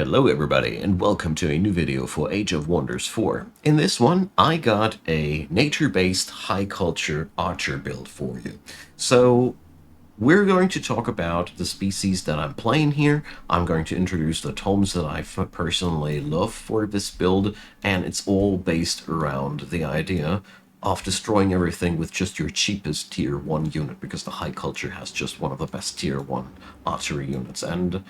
Hello everybody, and welcome to a new video for Age of Wonders 4. In this one, I got a nature-based high culture archer build for you. So, we're going to talk about the species that I'm playing here. I'm going to introduce the tomes that I personally love for this build, and it's all based around the idea of destroying everything with just your cheapest tier 1 unit, because the high culture has just one of the best tier 1 archery units, and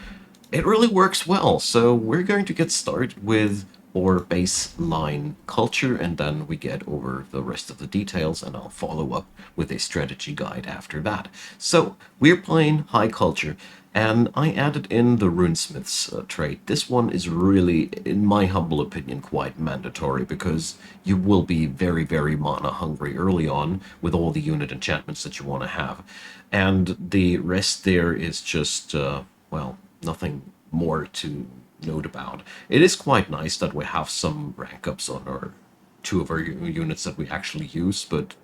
it really works well. So we're going to get started with our baseline culture, and then we get over the rest of the details, and I'll follow up with a strategy guide after that. So we're playing high culture, and I added in the runesmith's trait. This one is really, in my humble opinion, quite mandatory, because you will be very, very mana hungry early on with all the unit enchantments that you want to have. And the rest there is just, well, nothing more to note about. It is quite nice that we have some rank ups on our two of our units that we actually use, but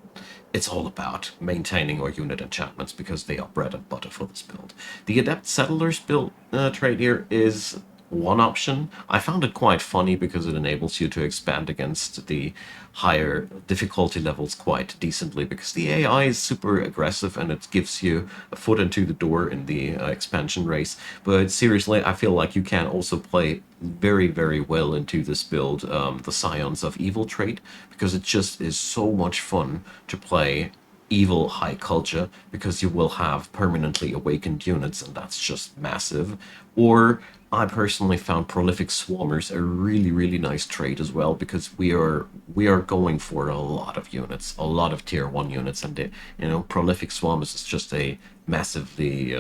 it's all about maintaining our unit enchantments because they are bread and butter for this build. The Adept Settlers build trait here is one option. I found it quite funny because it enables you to expand against the higher difficulty levels quite decently, because the AI is super aggressive and it gives you a foot into the door in the expansion race. But seriously, I feel like you can also play very, very well into this build, the Scions of Evil trait, because it just is so much fun to play evil high culture, because you will have permanently awakened units, and that's just massive. Or I personally found prolific swarmers a really, really nice trait as well, because we are going for a lot of units, a lot of tier 1 units, and prolific swarmers is just a massively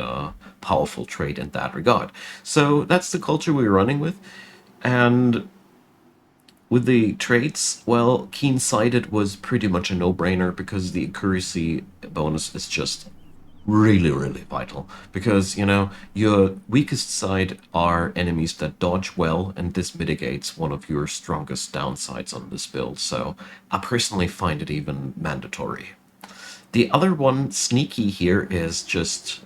powerful trait in that regard. So that's the culture we're running with. And with the traits, well, Keen-Sighted was pretty much a no-brainer, because the accuracy bonus is just really, really vital. Because, your weakest side are enemies that dodge well, and this mitigates one of your strongest downsides on this build. So I personally find it even mandatory. The other one, Sneaky, here is just,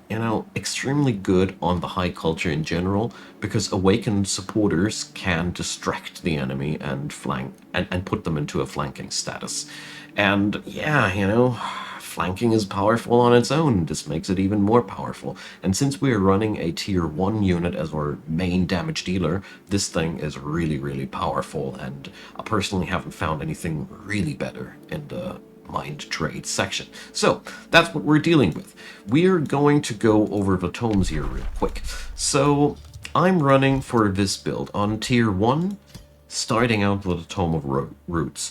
extremely good on the high culture in general, because awakened supporters can distract the enemy and flank and put them into a flanking status. And yeah, flanking is powerful on its own. This makes it even more powerful. And since we're running a tier 1 unit as our main damage dealer, this thing is really, really powerful, and I personally haven't found anything really better in the mind trade section. So that's what we're dealing with. We're going to go over the tomes here real quick. So I'm running for this build on tier 1, starting out with a Tome of Roots.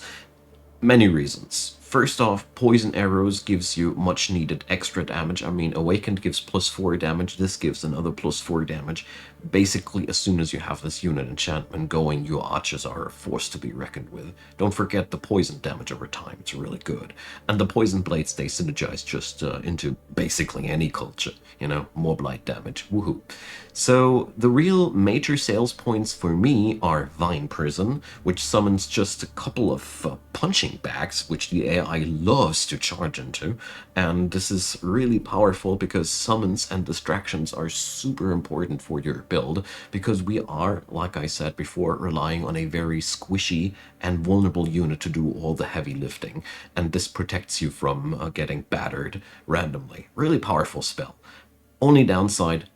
Many reasons. First off, Poison Arrows gives you much needed extra damage. I mean, Awakened gives +4 damage, this gives another +4 damage. Basically, as soon as you have this unit enchantment going, your archers are a force to be reckoned with. Don't forget the poison damage over time, it's really good. And the Poison Blades, they synergize just into basically any culture, more blight damage, woohoo. So the real major sales points for me are Vine Prison, which summons just a couple of punching bags, which the AI loves to charge into, and this is really powerful because summons and distractions are super important for your build, because we are, like I said before, relying on a very squishy and vulnerable unit to do all the heavy lifting, and this protects you from getting battered randomly. Really powerful spell. Only downside,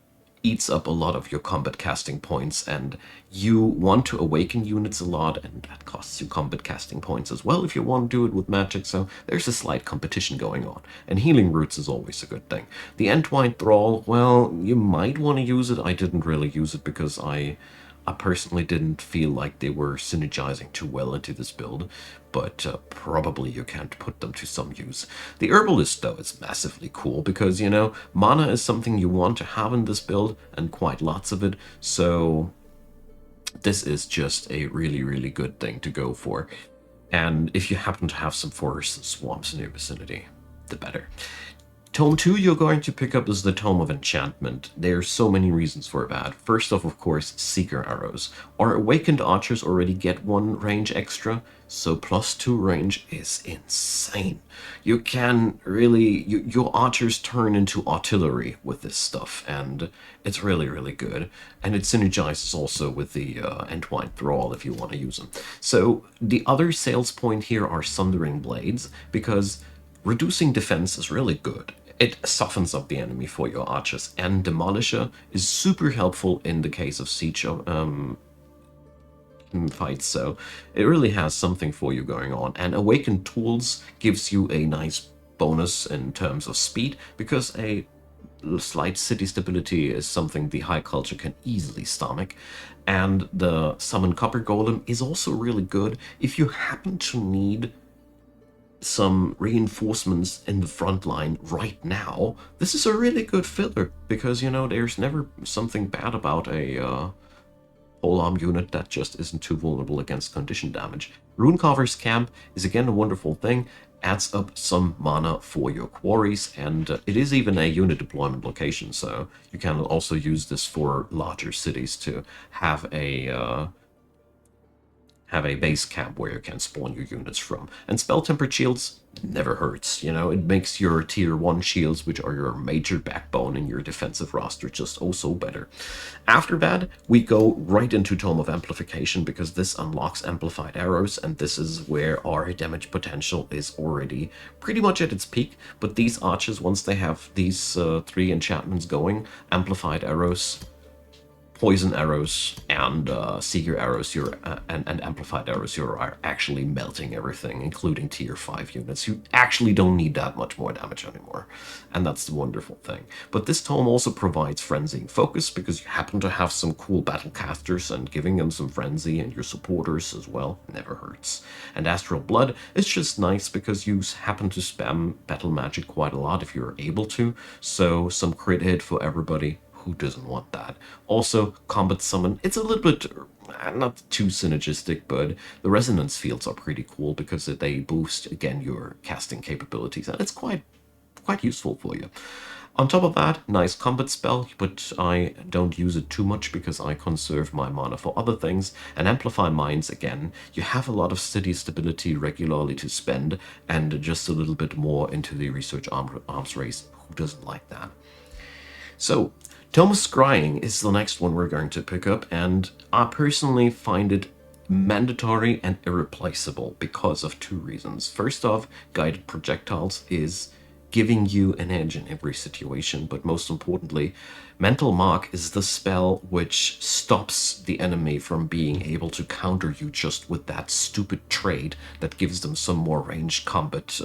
eats up a lot of your combat casting points, and you want to awaken units a lot, and that costs you combat casting points as well if you want to do it with magic, so there's a slight competition going on. And healing roots is always a good thing. The Entwined Thrall, well, you might want to use it. I didn't really use it because I personally didn't feel like they were synergizing too well into this build, but probably you can't put them to some use. The Herbalist, though, is massively cool because, mana is something you want to have in this build, and quite lots of it, so this is just a really, really good thing to go for. And if you happen to have some forests and swamps in your vicinity, the better. Tome 2 you're going to pick up is the Tome of Enchantment. There's so many reasons for that. First off, of course, Seeker Arrows. Our Awakened Archers already get 1 range extra, so +2 range is insane. You can really... your archers turn into artillery with this stuff, and it's really, really good. And it synergizes also with the Entwined Thrall if you want to use them. So the other sales point here are Sundering Blades, because reducing defense is really good. It softens up the enemy for your archers, and Demolisher is super helpful in the case of siege fights, so it really has something for you going on. And Awakened Tools gives you a nice bonus in terms of speed, because a slight city stability is something the high culture can easily stomach. And the Summon Copper Golem is also really good if you happen to need some reinforcements in the front line right now. This is a really good filler, because, you know, there's never something bad about a whole arm unit that just isn't too vulnerable against condition damage. Runecarver's Camp is again a wonderful thing, adds up some mana for your quarries, and it is even a unit deployment location, so you can also use this for larger cities to have a base camp where you can spawn your units from. And Spell Tempered Shields never hurts, you know, it makes your tier 1 shields, which are your major backbone in your defensive roster, just oh so better. After that, we go right into Tome of Amplification, because this unlocks Amplified Arrows, and this is where our damage potential is already pretty much at its peak. But these archers, once they have these 3 enchantments going, Amplified Arrows, Poison Arrows, and Seeker Arrows, and Amplified Arrows, you're actually melting everything, including tier 5 units. You actually don't need that much more damage anymore, and that's the wonderful thing. But this tome also provides Frenzy and Focus, because you happen to have some cool battle casters, and giving them some Frenzy and your supporters as well never hurts. And Astral Blood is just nice, because you happen to spam battle magic quite a lot if you're able to, so some crit hit for everybody. Who doesn't want that? Also, Combat Summon, it's a little bit not too synergistic, but the resonance fields are pretty cool, because they boost, again, your casting capabilities, and it's quite useful for you. On top of that, nice combat spell, but I don't use it too much because I conserve my mana for other things. And Amplify Minds, again, you have a lot of city stability regularly to spend, and just a little bit more into the research arms race. Who doesn't like that? So, Tome of Scrying is the next one we're going to pick up, and I personally find it mandatory and irreplaceable because of 2 reasons. First off, Guided Projectiles is giving you an edge in every situation, but most importantly, Mental Mark is the spell which stops the enemy from being able to counter you just with that stupid trade that gives them some more ranged combat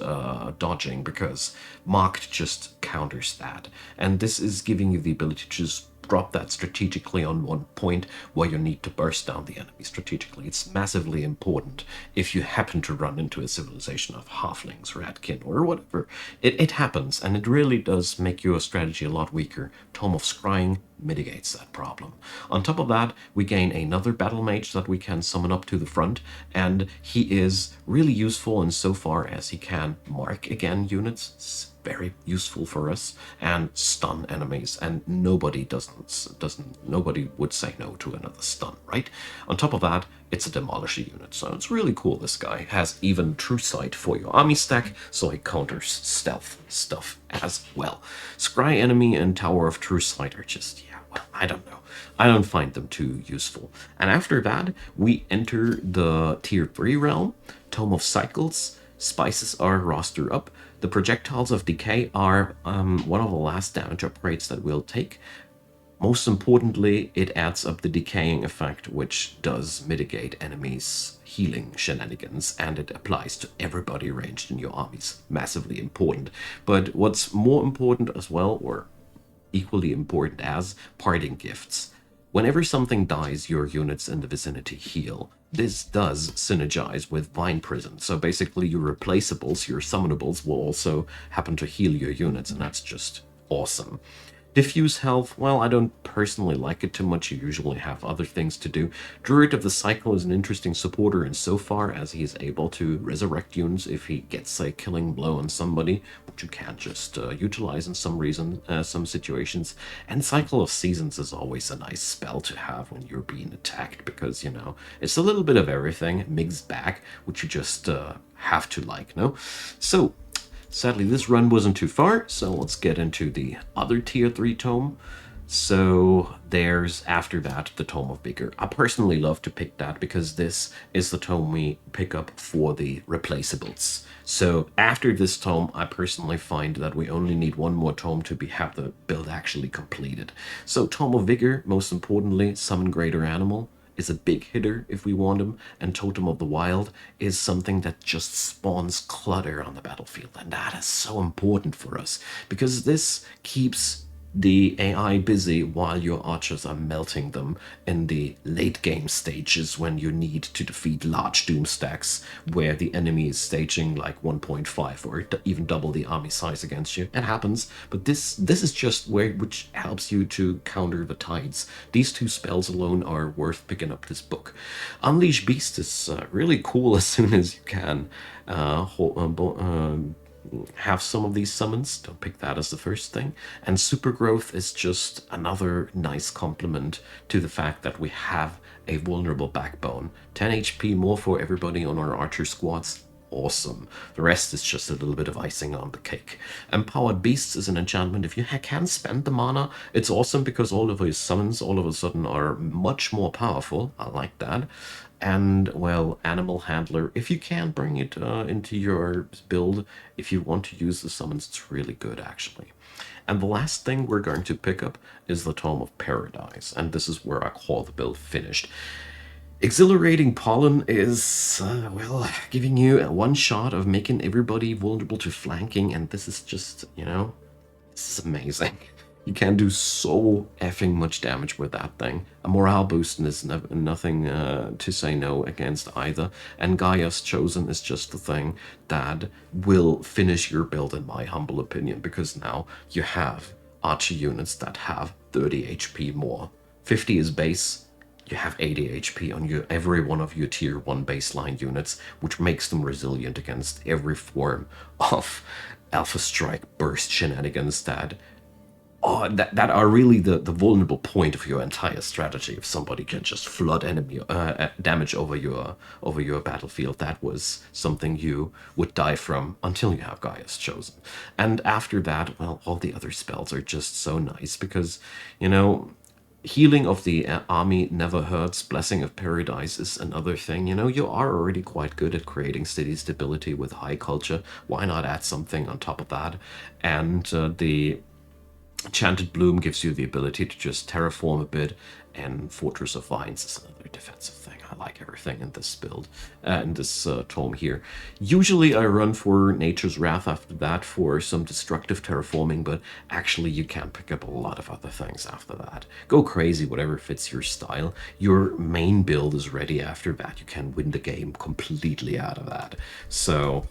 dodging, because Marked just counters that. And this is giving you the ability to just drop that strategically on one point where you need to burst down the enemy strategically. It's massively important if you happen to run into a civilization of halflings or Atkin or whatever. It happens, and it really does make your strategy a lot weaker. Tome of Scrying mitigates that problem. On top of that, we gain another battle mage that we can summon up to the front, and he is really useful insofar as he can mark again units. It's very useful for us, and stun enemies, and nobody would say no to another stun, right? On top of that, it's a Demolisher unit, so it's really cool. This guy has even True Sight for your army stack, so he counters stealth stuff as well. Scry Enemy and Tower of True Sight are just, yeah, well, I don't know. I don't find them too useful. And after that, we enter the tier 3 realm. Tome of Cycles. Spices are roster up. The Projectiles of Decay are one of the last damage upgrades that we'll take. Most importantly, it adds up the decaying effect, which does mitigate enemies' healing shenanigans, and it applies to everybody ranged in your armies. Massively important. But what's more important as well, or equally important as, parting gifts. Whenever something dies, your units in the vicinity heal. This does synergize with Vine Prison, so basically your replaceables, your summonables, will also happen to heal your units, and that's just awesome. Diffuse health, well, I don't personally like it too much. You usually have other things to do. Druid of the Cycle is an interesting supporter insofar as he is able to resurrect units if he gets a killing blow on somebody, which you can't just utilize in some situations. And Cycle of Seasons is always a nice spell to have when you're being attacked because, it's a little bit of everything mixed back, which you just have to like, no? So, sadly, this run wasn't too far, so let's get into the other tier 3 tome. So there's, after that, the Tome of Vigor. I personally love to pick that because this is the tome we pick up for the replaceables. So after this tome, I personally find that we only need one more tome to have the build actually completed. So Tome of Vigor, most importantly, summon greater animal, is a big hitter if we want him, and Totem of the Wild is something that just spawns clutter on the battlefield, and that is so important for us because this keeps the AI busy while your archers are melting them in the late game stages when you need to defeat large doom stacks where the enemy is staging like 1.5 or even double the army size against you. It happens, but this is just which helps you to counter the tides. These two spells alone are worth picking up this book. Unleash Beast is really cool as soon as you can. Have some of these summons. Don't pick that as the first thing. And super growth is just another nice compliment to the fact that we have a vulnerable backbone. 10 HP more for everybody on our archer squads. Awesome. The rest is just a little bit of icing on the cake. Empowered Beasts is an enchantment. If you can spend the mana, it's awesome because all of his summons all of a sudden are much more powerful. I like that. And, well, Animal Handler, if you can bring it into your build, if you want to use the summons, it's really good, actually. And the last thing we're going to pick up is the Tome of Paradise, and this is where I call the build finished. Exhilarating Pollen is, well, giving you a one shot of making everybody vulnerable to flanking, and this is just, this is amazing. You can do so effing much damage with that thing. A morale boost is nothing to say no against either. And Gaia's Chosen is just the thing that will finish your build in my humble opinion, because now you have archer units that have 30 HP more. 50 is base. You have 80 HP on every one of your tier 1 baseline units, which makes them resilient against every form of Alpha Strike burst shenanigans that are really the vulnerable point of your entire strategy. If somebody can just flood enemy damage over your battlefield, that was something you would die from until you have Gaia's Chosen. And after that, well, all the other spells are just so nice because, healing of the army never hurts. Blessing of Paradise is another thing. You are already quite good at creating city stability with high culture. Why not add something on top of that? And the Enchanted Bloom gives you the ability to just terraform a bit, and Fortress of Vines is another defensive thing. I like everything in this build, in this tome here. Usually I run for Nature's Wrath after that for some destructive terraforming, but actually you can pick up a lot of other things after that. Go crazy, whatever fits your style. Your main build is ready after that. You can win the game completely out of that. So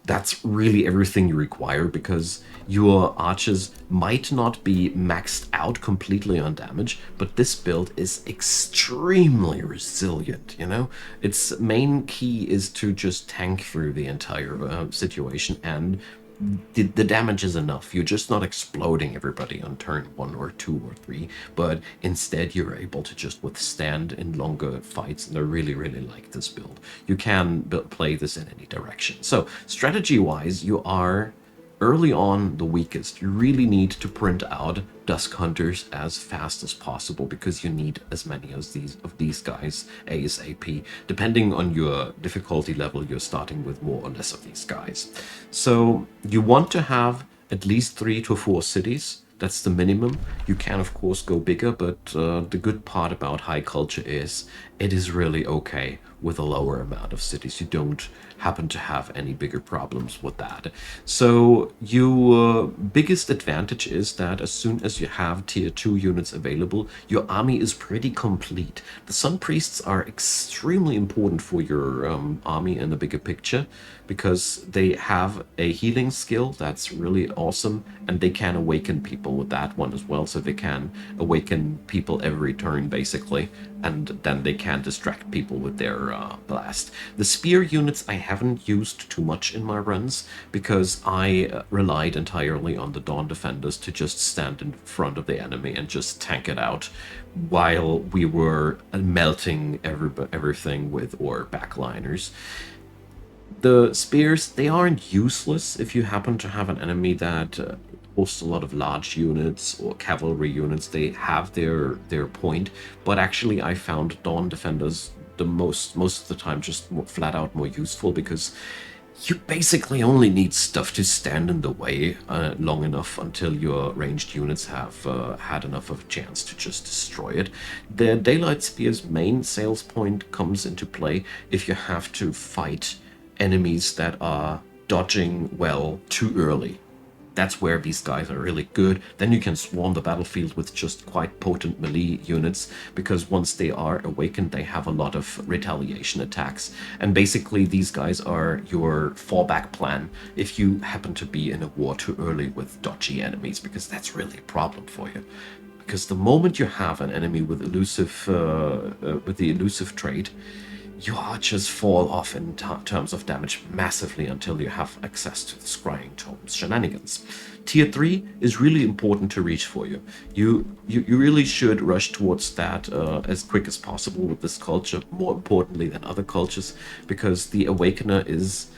that's really everything you require, because your archers might not be maxed out completely on damage, but this build is extremely resilient, Its main key is to just tank through the entire situation, and the damage is enough. You're just not exploding everybody on turn 1 or 2 or 3, but instead you're able to just withstand in longer fights, and I really, really like this build. You can play this in any direction. So, strategy-wise, you are early on the weakest. You really need to print out Dusk Hunters as fast as possible, because you need as many of these guys ASAP. Depending on your difficulty level, you're starting with more or less of these guys. So you want to have at least 3 to 4 cities. That's the minimum. You can, of course, go bigger, but the good part about high culture is it is really okay with a lower amount of cities. You don't happen to have any bigger problems with that. So your biggest advantage is that as soon as you have tier 2 units available, your army is pretty complete. The Sun Priests are extremely important for your army in the bigger picture, because they have a healing skill that's really awesome, and they can awaken people valuable with that one as well, so they can awaken people every turn basically, and then they can distract people with their blast. The spear units I haven't used too much in my runs because I relied entirely on the Dawn Defenders to just stand in front of the enemy and just tank it out while we were melting everything with our backliners. The spears, they aren't useless if you happen to have an enemy that hosts a lot of large units or cavalry units. They have their point, but actually I found Dawn Defenders the most of the time just flat out more useful, because you basically only need stuff to stand in the way long enough until your ranged units have had enough of a chance to just destroy it. The Daylight Spear's main sales point comes into play if you have to fight enemies that are dodging well too early. That's where these guys are really good. Then you can swarm the battlefield with just quite potent melee units, because once they are awakened, they have a lot of retaliation attacks. And basically, these guys are your fallback plan if you happen to be in a war too early with dodgy enemies, because that's really a problem for you. Because the moment you have an enemy with with the elusive trait, your archers fall off in terms of damage massively until you have access to the Scrying Tome's shenanigans. Tier 3 is really important to reach for you. You really should rush towards that as quick as possible with this culture, more importantly than other cultures, because the Awakener is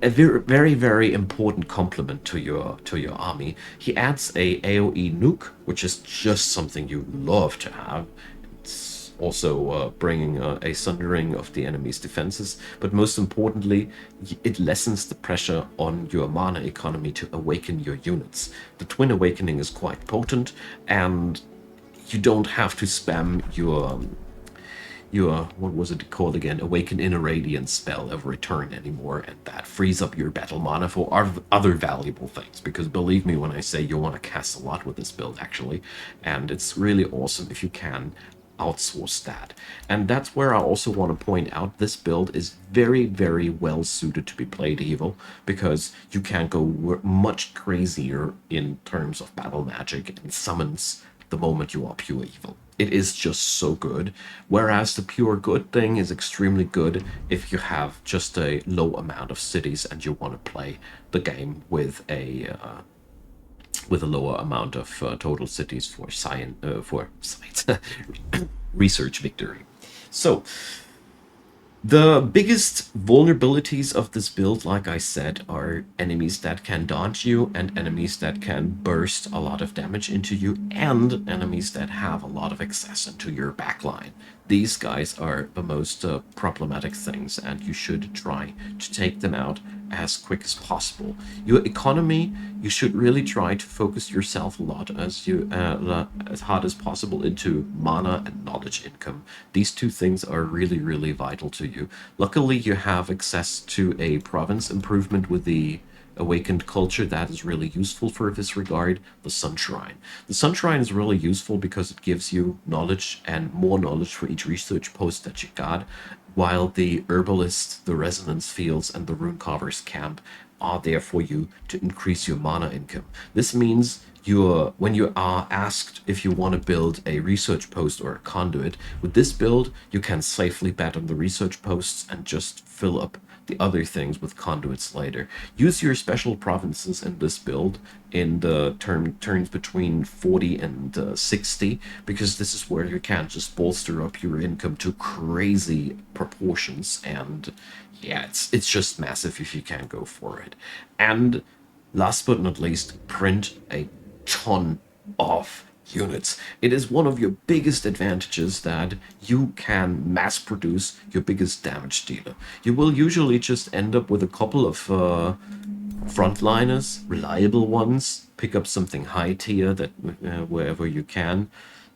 a very, very important complement to your army. He adds a AoE nuke, which is just something you love to have. It's also bringing a sundering of the enemy's defenses, but most importantly, it lessens the pressure on your mana economy to awaken your units. The Twin Awakening is quite potent, and you don't have to spam your what was it called again, Awaken in a Radiant spell every turn anymore, and that frees up your battle mana for other valuable things, because believe me when I say you want to cast a lot with this build actually, and it's really awesome if you can outsource that. And that's where I also want to point out this build is very, very well suited to be played evil, because you can go much crazier in terms of battle magic and summons the moment you are pure evil. It is just so good. Whereas the pure good thing is extremely good if you have just a low amount of cities and you want to play the game with a lower amount of total cities for science research victory. So the biggest vulnerabilities of this build, like I said, are enemies that can dodge you, and enemies that can burst a lot of damage into you, and enemies that have a lot of access into your backline. These guys are the most problematic things, and you should try to take them out as quick as possible. Your economy, you should really try to focus yourself a lot as hard as possible into mana and knowledge income. These two things are really, really vital to you. Luckily, you have access to a province improvement with the awakened culture that is really useful for this regard, the Sun Shrine. The Sun Shrine is really useful because it gives you knowledge and more knowledge for each research post that you got, while the Herbalist, the Resonance Fields, and the Runecarver's Camp are there for you to increase your mana income. This means when you are asked if you want to build a research post or a conduit, with this build, you can safely bet on the research posts and just fill up the other things with conduits later. Use your special provinces in this build in the turns between 40 and 60, because this is where you can just bolster up your income to crazy proportions, and yeah, it's just massive if you can go for it. And last but not least, print a ton of units. It is one of your biggest advantages that you can mass produce your biggest damage dealer. You will usually just end up with a couple of frontliners, reliable ones, pick up something high tier that wherever you can,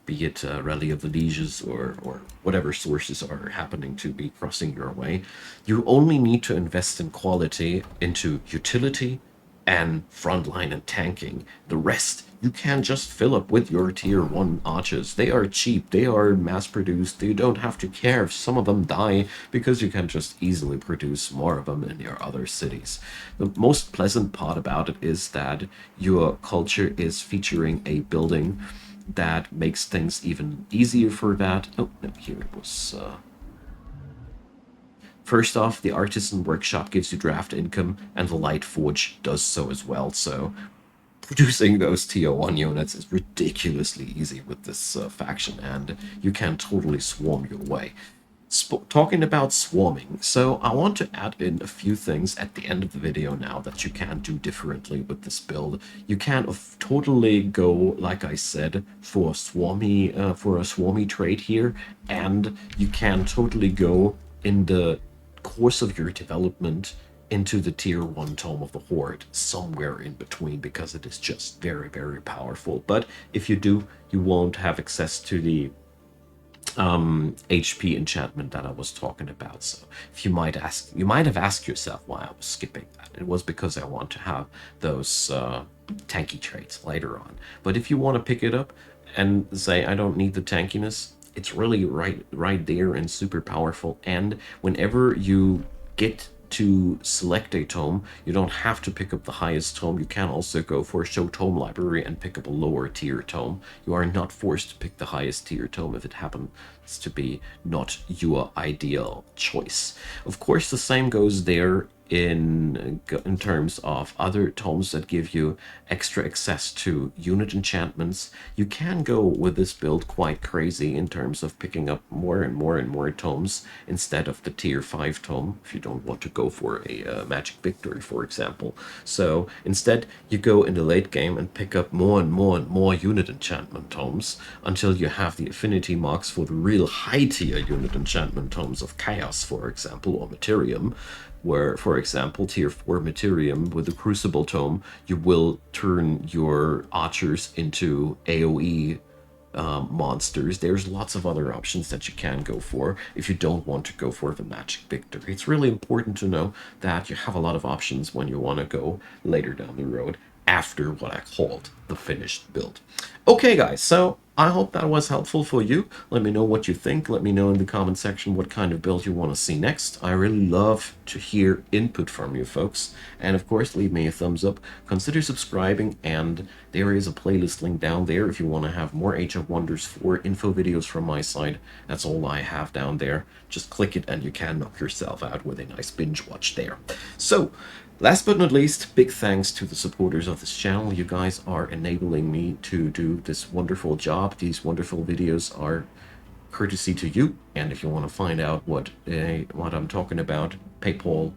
be it Rally of the Lieges or whatever sources are happening to be crossing your way. You only need to invest in quality into utility and frontline and tanking. The rest you can just fill up with your tier 1 archers. They are cheap, they are mass produced, you don't have to care if some of them die because you can just easily produce more of them in your other cities. The most pleasant part about it is that your culture is featuring a building that makes things even easier for that. Oh, no, here it was. First off, the Artisan Workshop gives you draft income, and the Light Forge does so as well. So producing those tier 1 units is ridiculously easy with this faction, and you can totally swarm your way. Talking about swarming, so I want to add in a few things at the end of the video now that you can do differently with this build. You can totally go, like I said, for a swarmy trade here, and you can totally go in the course of your development into the tier 1 Tome of the Horde, somewhere in between, because it is just very, very powerful. But if you do, you won't have access to the HP enchantment that I was talking about. So if you might have asked yourself why I was skipping that. It was because I want to have those tanky traits later on. But if you want to pick it up and say I don't need the tankiness, it's really right there and super powerful. And whenever you get to select a tome, you don't have to pick up the highest tome. You can also go for a show tome library and pick up a lower tier tome. You are not forced to pick the highest tier tome if it happens to be not your ideal choice. Of course, the same goes there in terms of other tomes that give you extra access to unit enchantments. You can go with this build quite crazy in terms of picking up more and more and more tomes instead of the tier 5 tome if you don't want to go for a magic victory, for example. So instead you go in the late game and pick up more and more and more unit enchantment tomes until you have the affinity marks for the real high tier unit enchantment tomes of Chaos, for example, or Materium, where, for example, tier 4 Materium with the Crucible Tome, you will turn your archers into AoE monsters. There's lots of other options that you can go for if you don't want to go for the magic victory. It's really important to know that you have a lot of options when you want to go later down the road after what I called the finished build. Okay, guys, so I hope that was helpful for you. Let me know what you think. Let me know in the comment section what kind of build you want to see next. I really love to hear input from you folks. And of course, leave me a thumbs up. Consider subscribing, and there is a playlist link down there if you want to have more Age of Wonders 4 info videos from my side. That's all I have down there. Just click it and you can knock yourself out with a nice binge watch there. So, last but not least, big thanks to the supporters of this channel. You guys are enabling me to do this wonderful job. These wonderful videos are courtesy to you. And if you want to find out what I'm talking about, PayPal,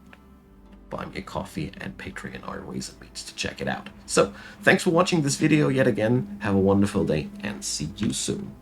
buy me a coffee, and Patreon are ways and means to check it out. So, thanks for watching this video yet again. Have a wonderful day, and see you soon.